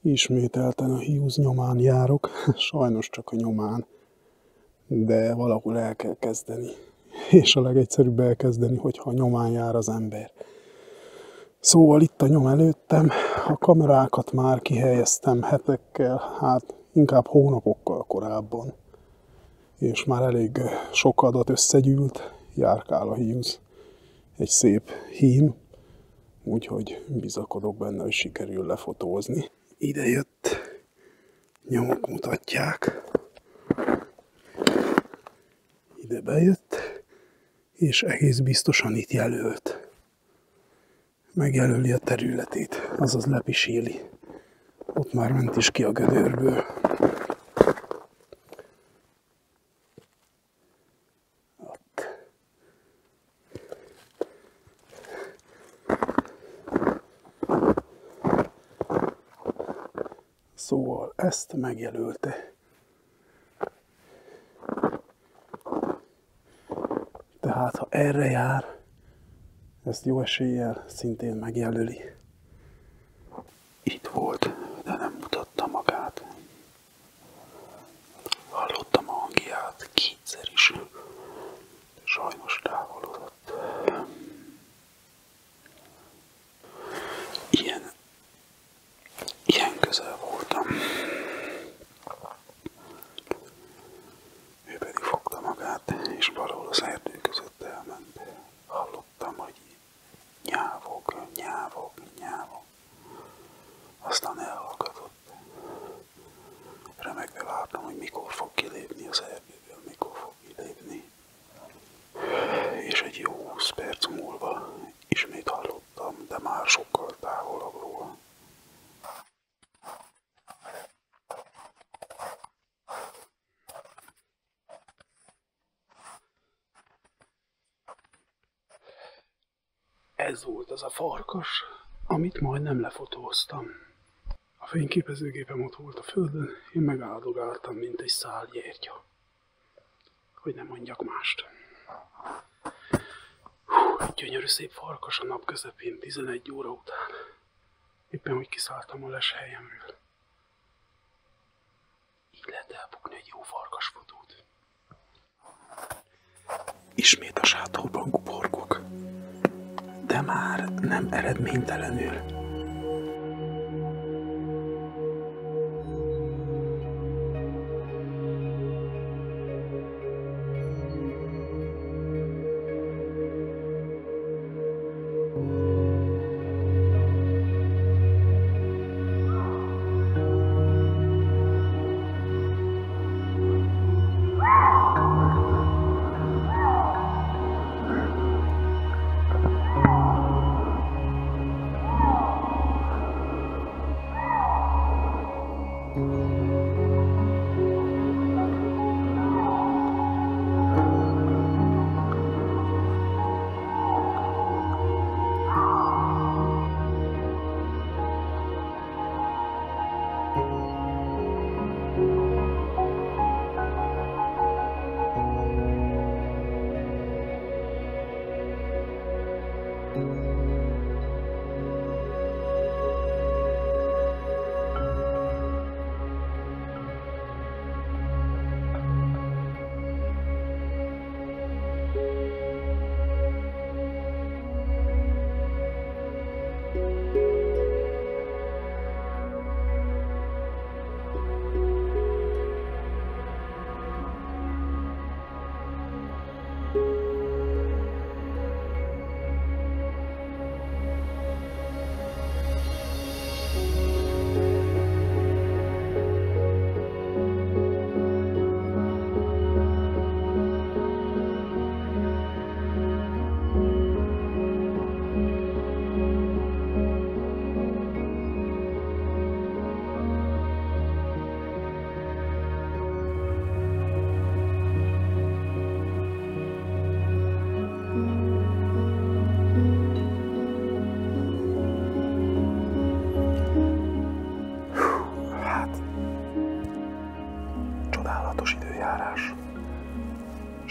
Ismételten a hiúz nyomán járok, sajnos csak a nyomán, de valahol el kell kezdeni. És a legegyszerűbb elkezdeni, hogyha a nyomán jár az ember. Szóval itt a nyom előttem, a kamerákat már kihelyeztem hetekkel, hát inkább hónapokkal korábban. És már elég sok adat összegyűlt, járkál a hiúz. Egy szép hím, úgyhogy bizakodok benne, hogy sikerül lefotózni. Ide jött, nyomok mutatják. Ide bejött, és egész biztosan itt jelölt. Megjelöli a területét, azaz lepisíli. Ott már ment is ki a gödörből. Ott. Szóval ezt megjelölte. Tehát ha erre jár, ezt jó eséllyel szintén megjelöli. Itt volt, de nem mutatta magát. Hallottam a hangját kétszer is. Sajnos távolodott. Ilyen közel voltam. Ő pedig fogta magát, és valahol az erdő között elment. Hallottam, hogy nyávog. Aztán elhallgatott. Remegve vártam, hogy mikor fog kilépni az erdőből, mikor fog kilépni. És egy jó 20 perc múlva ismét hallottam, de már sokkal távolabbról. Ez volt az a farkas, amit majdnem lefotóztam. A fényképezőgépem ott volt a földön, én megáldogáltam, mint egy szál gyertya. Hogy nem mondjak mást. Egy gyönyörű szép farkas a nap közepén, 11 óra után. Éppen, hogy kiszálltam a leshelyemről. Így lehet elbukni egy jó farkasfotót. Ismét a sátorban kuporgok. De már nem eredménytelenül.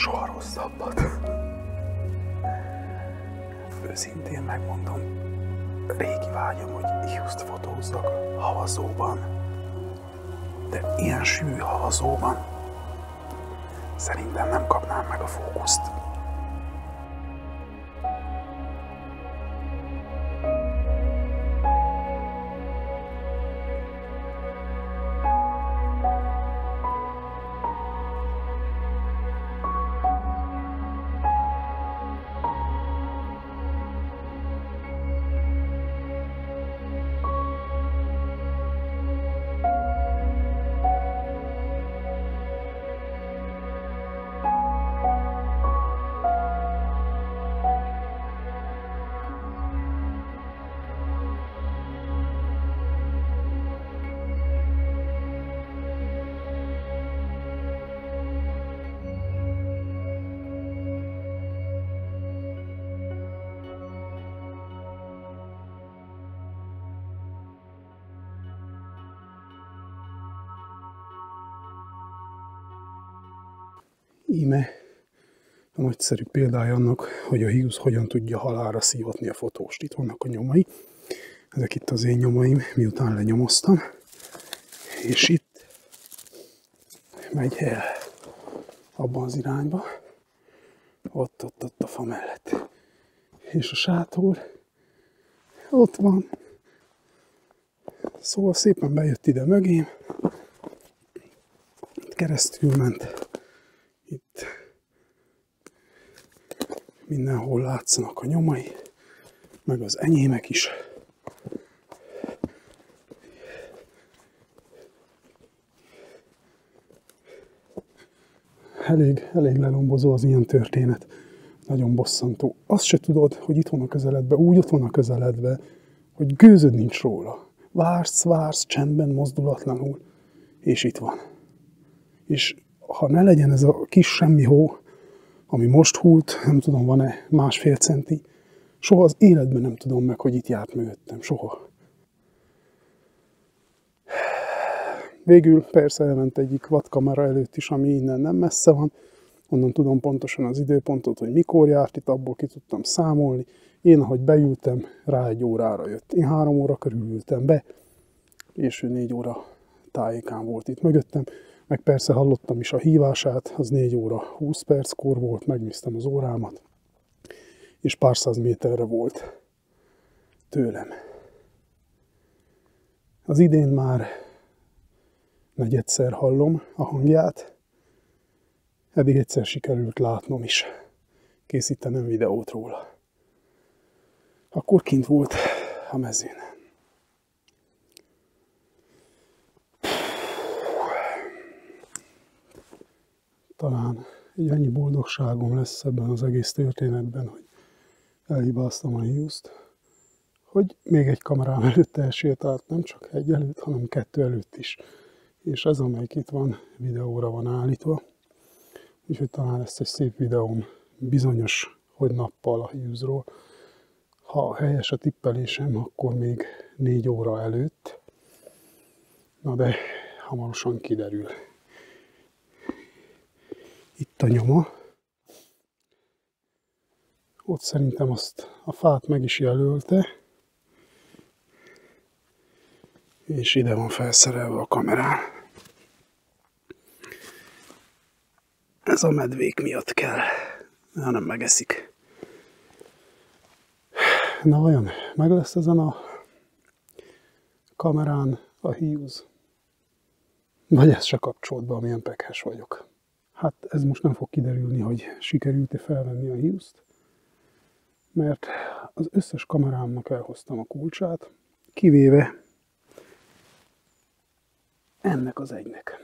soha rosszabbat. Őszintén megmondom, régi vágyam, hogy Hughes-t fotózzak havazóban. De ilyen sűrű havazóban szerintem nem kapnám meg a fókuszt. Íme a nagyszerű példája annak, hogy a Hughes hogyan tudja halálra szívatni a fotóst. Itt vannak a nyomai, ezek itt az én nyomaim, miután lenyomoztam, és itt megy el abban az irányba, ott a fa mellett. És a sátor ott van. Szóval szépen bejött ide mögém, itt keresztül ment, itt mindenhol látszanak a nyomai, meg az enyémek is. Elég lelombozó az ilyen történet. Nagyon bosszantó. Azt se tudod, hogy itt van a közeledbe, úgy ott van a közeledbe, hogy gőzöd nincs róla. Vársz, csendben, mozdulatlanul, és itt van. És ha ne legyen ez a kis semmi hó, ami most hult, nem tudom, van-e 1,5 centi, soha az életben nem tudom meg, hogy itt járt mögöttem. Soha. Végül persze elment egyik vadkamera előtt is, ami innen nem messze van. Onnan tudom pontosan az időpontot, hogy mikor járt itt, abból ki tudtam számolni. Én, ahogy beültem, rá 1 órára jött. Én 3 óra körül ültem be, és ő 4 óra tájékán volt itt mögöttem. Meg persze hallottam is a hívását, az 4 óra 20 perckor volt, megnéztem az órámat, és pár száz méterre volt tőlem. Az idén már negyedszer hallom a hangját, eddig egyszer sikerült látnom is, készítenem videót róla. Akkor kint volt a mezőn. Talán egy annyi boldogságom lesz ebben az egész történetben, hogy elhibáztam a Hughes-t, hogy még egy kamerám előtt elsétált, nem csak egy előtt, hanem 2 előtt is. És ez, amelyik itt van, videóra van állítva. Úgyhogy talán lesz egy szép videóm bizonyos, hogy nappal a Hughes-ról. Ha helyes a tippelésem, akkor még 4 óra előtt. Na de hamarosan kiderül. Itt a nyoma. Ott szerintem azt a fát meg is jelölte. És ide van felszerelve a kamerám. Ez a medvék miatt kell, hanem megeszik. Na vajon meg lesz ezen a kamerán a Hughes? Vagy ez se kapcsolt be, amilyen pekhes vagyok. Hát ez most nem fog kiderülni, hogy sikerült-e felvenni a Hughes-t, mert az összes kamerámnak elhoztam a kulcsát, kivéve ennek az egynek.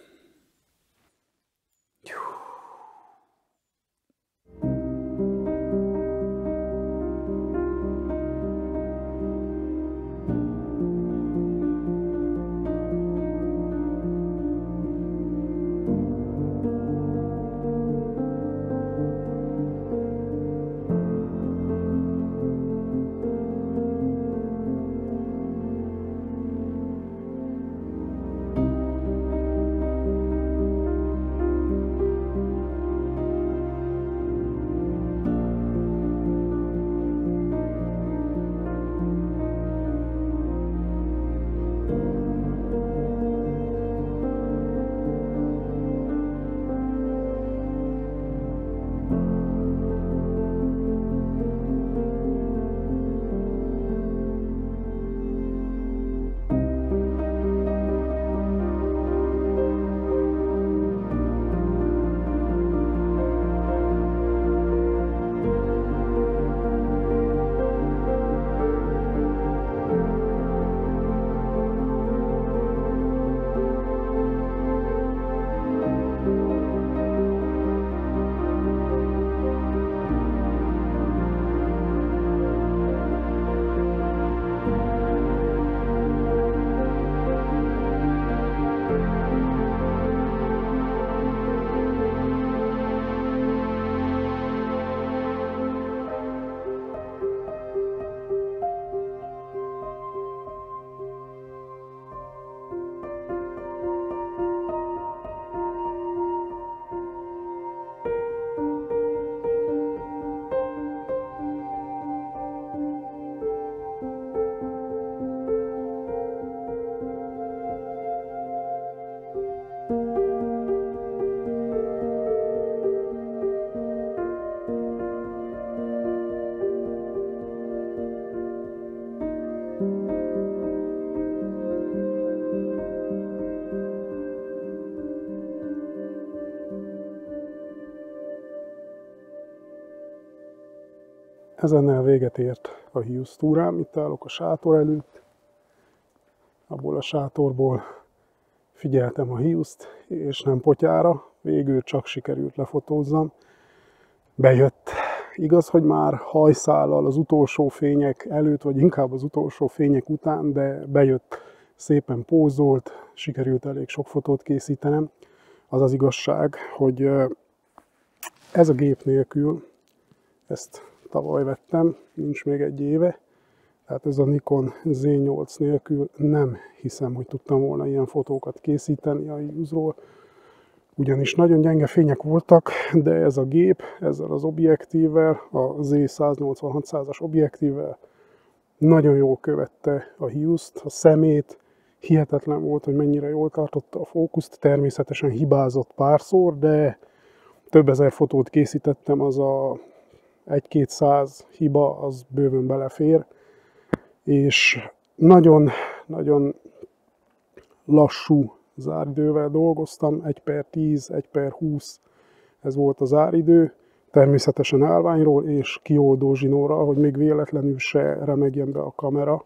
Ezennel véget ért a hiúz túrám, itt állok a sátor előtt. Abból a sátorból figyeltem a hiúzt, és nem potyára, végül csak sikerült lefotózzam. Bejött. Igaz, hogy már hajszállal az utolsó fények előtt, vagy inkább az utolsó fények után, de bejött, szépen pózolt, sikerült elég sok fotót készítenem. Az az igazság, hogy ez a gép nélkül, ezt tavaly vettem, nincs még egy éve, tehát ez a Nikon Z8 nélkül nem hiszem, hogy tudtam volna ilyen fotókat készíteni a hiúzról, ugyanis nagyon gyenge fények voltak, de ez a gép, ezzel az objektívvel, a Z180-600-as objektívvel nagyon jól követte a hiúzt, a szemét, hihetetlen volt, hogy mennyire jól tartotta a fókuszt, természetesen hibázott párszor, de több ezer fotót készítettem, az a 1-200 hiba, az bőven belefér, és nagyon lassú záridővel dolgoztam, 1/10, 1/20, ez volt a záridő, természetesen állványról és kioldó zsinórral, hogy még véletlenül se remegjen be a kamera,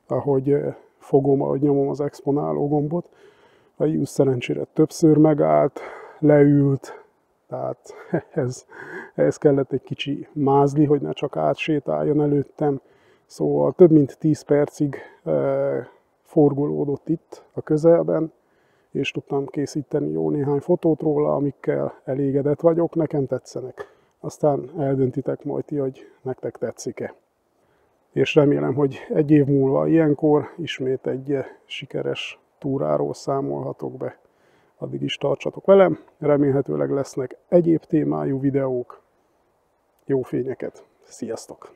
ahogy fogom, ahogy nyomom az exponáló gombot. A hiúz szerencsére többször megállt, leült, tehát ehhez kellett egy kicsi mázli, hogy ne csak átsétáljon előttem. Szóval több mint 10 percig forgolódott itt a közelben, és tudtam készíteni jó néhány fotót róla, amikkel elégedett vagyok, nekem tetszenek. Aztán eldöntitek majd ti, hogy nektek tetszik-e. És remélem, hogy egy év múlva ilyenkor ismét egy sikeres túráról számolhatok be. Addig is tartsatok velem, remélhetőleg lesznek egyéb témájú videók. Jó fényeket! Sziasztok!